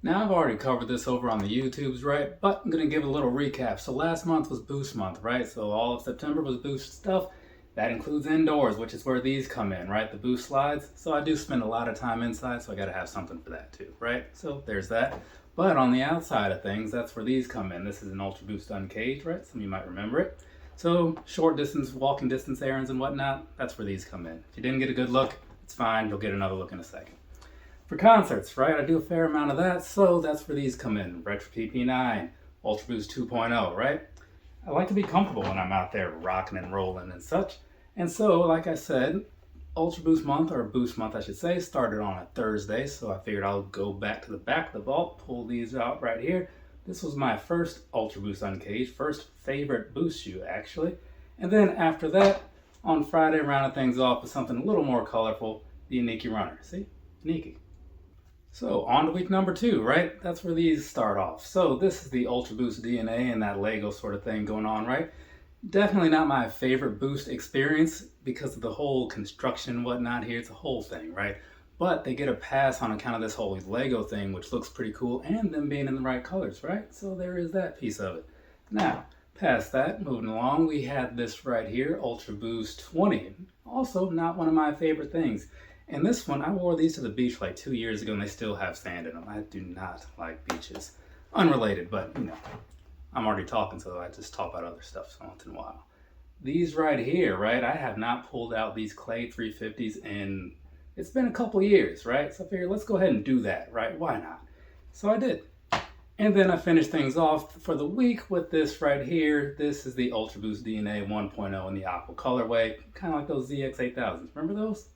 Now I've already covered this over on the YouTubes, right? But I'm going to give a little recap. So last month was Boost month, right? So all of September was Boost stuff. That includes indoors, which is where these come in, right? The Boost slides. So I do spend a lot of time inside, so I got to have something for that too, right? So there's that. But on the outside of things, that's where these come in. This is an Ultra Boost Uncaged, right? Some of you might remember it. So short distance, walking distance errands and whatnot, that's where these come in. If you didn't get a good look, it's fine. You'll get another look in a second. For concerts, right, I do a fair amount of that, so that's where these come in. Retro PP9, Ultra Boost 2.0, right? I like to be comfortable when I'm out there rocking and rolling and such. And so, like I said, Ultra Boost month, or Boost month I should say, started on a Thursday, so I figured I'll go back to the back of the vault, pull these out right here. This was my first Ultra Boost Uncaged, first favorite Boost shoe actually. And then after that, on Friday, rounded things off with something a little more colorful, the Aniki Runner. See? Aniki. So on to week number 2, right? That's where these start off. So this is the Ultra Boost DNA and that Lego sort of thing going on, right? Definitely not my favorite Boost experience because of the whole construction and whatnot here. It's a whole thing, right? But they get a pass on account of this whole Lego thing, which looks pretty cool, and them being in the right colors, right? So there is that piece of it. Now, past that, moving along, we had this right here, Ultra Boost 20. Also not one of my favorite things. And this one, I wore these to the beach like 2 years ago and they still have sand in them. I do not like beaches. Unrelated, but you know, I'm already talking, so I just talk about other stuff once in a while. These right here, right, I have not pulled out these clay 350s in, it's been a couple years, right? So I figured let's go ahead and do that, right? Why not? So I did. And then I finished things off for the week with this right here. This is the Ultra Boost DNA 1.0 in the aqua colorway, kind of like those ZX8000s. Remember those?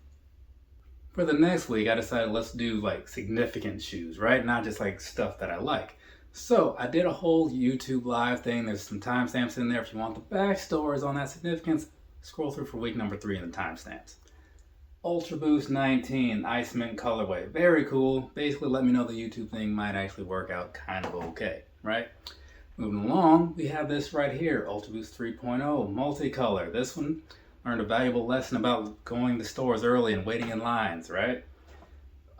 For the next week, I decided let's do like significant shoes, right? Not just like stuff that I like. So I did a whole YouTube live thing. There's some timestamps in there. If you want the backstories on that significance, scroll through for week number 3 in the timestamps. Ultra Boost 19 Ice Mint colorway. Very cool. Basically let me know the YouTube thing might actually work out kind of okay, right? Moving along, we have this right here, Ultra Boost 3.0 multicolor. This one learned a valuable lesson about going to stores early and waiting in lines, right?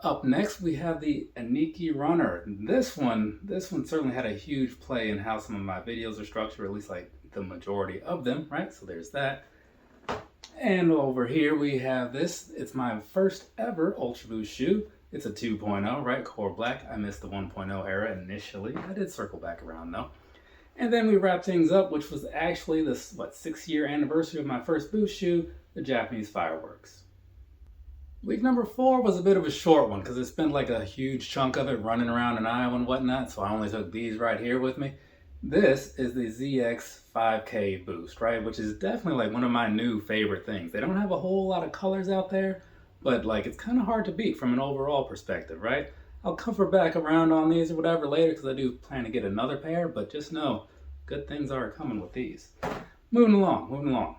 Up next, we have the Aniki Runner. This one certainly had a huge play in how some of my videos are structured, or at least like the majority of them, right? So there's that. And over here we have this. It's my first ever Ultra Boost shoe. It's a 2.0, right? Core black. I missed the 1.0 era initially. I did circle back around though. And then we wrap things up, which was actually the 6-year anniversary of my first Boost shoe, the Japanese Fireworks. Week number 4 was a bit of a short one because it's been like a huge chunk of it running around in Iowa and whatnot, so I only took these right here with me. This is the ZX 5K Boost, right? Which is definitely like one of my new favorite things. They don't have a whole lot of colors out there, but like it's kind of hard to beat from an overall perspective, right? I'll cover back around on these or whatever later because I do plan to get another pair, but just know good things are coming with these. Moving along.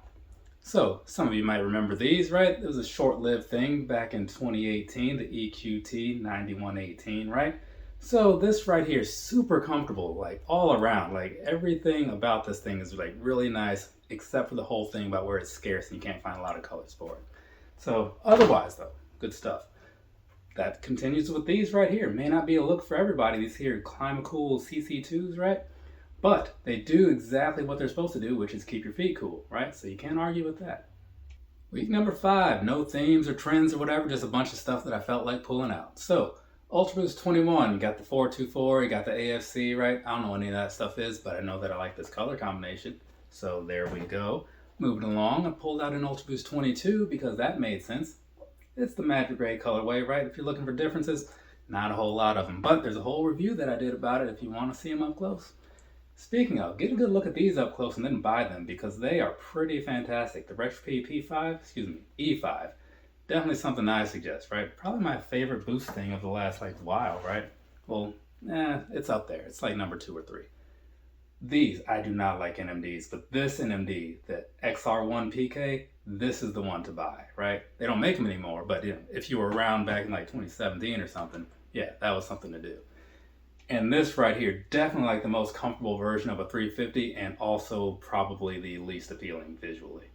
So some of you might remember these, right? It was a short-lived thing back in 2018, the EQT 9118, right? So this right here is super comfortable, like all around. Like everything about this thing is like really nice, except for the whole thing about where it's scarce and you can't find a lot of colors for it. So otherwise though, good stuff. That continues with these right here. May not be a look for everybody, these here Climacool CC2s, right? But they do exactly what they're supposed to do, which is keep your feet cool, right? So you can't argue with that. Week number 5, no themes or trends or whatever, just a bunch of stuff that I felt like pulling out. So Ultra Boost 21, you got the 424, you got the AFC, right? I don't know what any of that stuff is, but I know that I like this color combination. So there we go. Moving along, I pulled out an Ultra Boost 22 because that made sense. It's the magic gray colorway, right? If you're looking for differences, not a whole lot of them, but there's a whole review that I did about it if you want to see them up close. Speaking of, get a good look at these up close and then buy them because they are pretty fantastic. The Retro E5, definitely something I suggest, right? Probably my favorite Boost thing of the last like while, right? Well, it's up there. It's like number 2 or 3. These, I do not like NMDs, but this NMD, the XR1 PK, this is the one to buy, right? They don't make them anymore, but you know, if you were around back in like 2017 or something, yeah, that was something to do. And this right here, definitely like the most comfortable version of a 350 and also probably the least appealing visually.